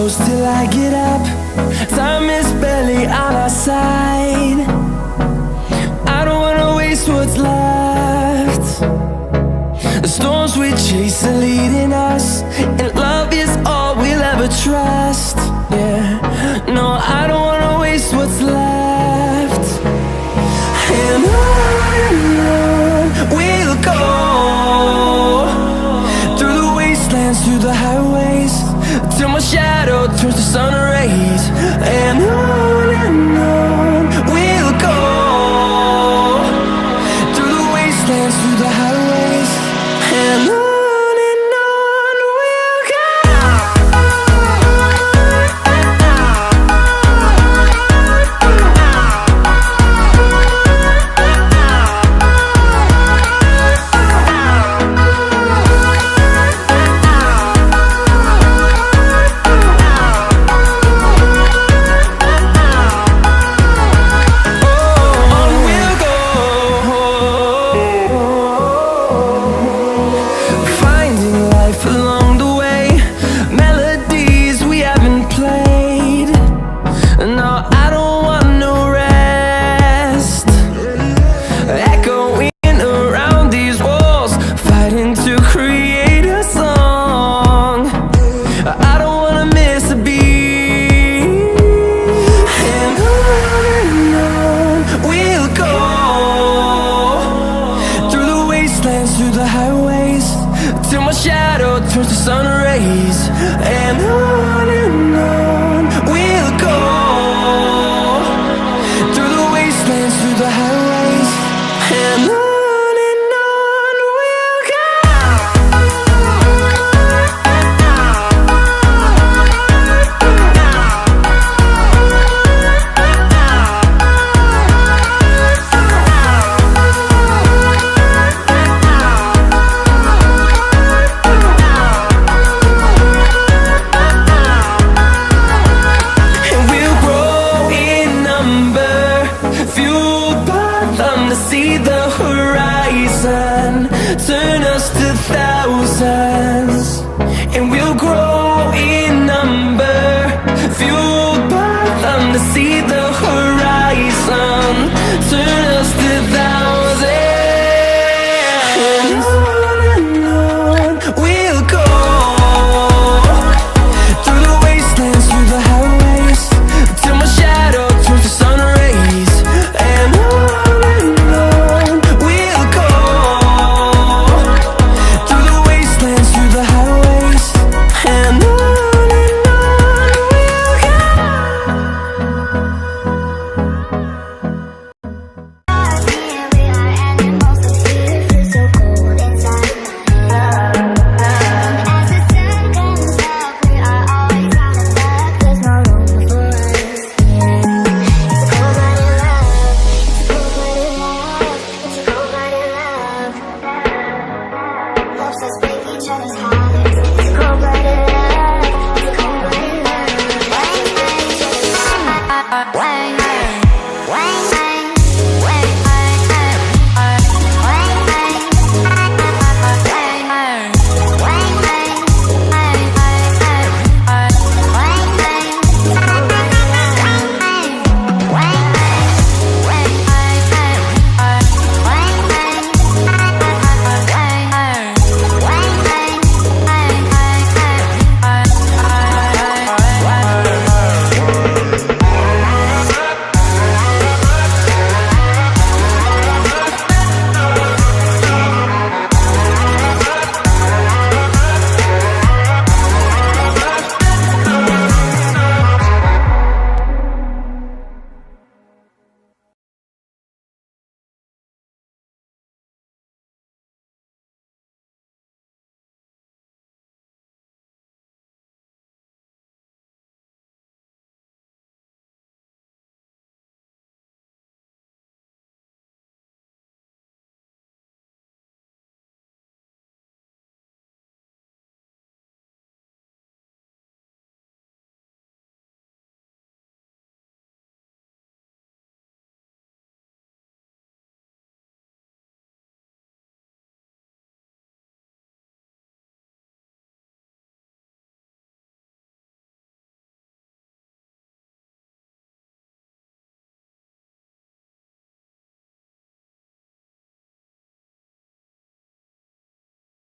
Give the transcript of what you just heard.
close till I get up. Time is barely on our side. I don't wanna waste what's left. The storms we chase are leading us, and love is all we'll ever trust. Yeah, no, I don't wanna waste what's left. And on we'll go, through the wastelands, through the highways, till my shadow turns to sun rays. And on we'll go, through the wastelands, through the highways, and on we'll go. Through the highways, till my shadow turns to sun rays. And on we'll go, through the wastelands, through the highways, and on we'll go. To see the horizon turn us to thousands, and we'll grow in number, fueled by them. To see the horizon turn us to thousands, and on we'll go, through the wastelands, through the highways, till my shadow turns to sun rays. And Let's make each other's heart.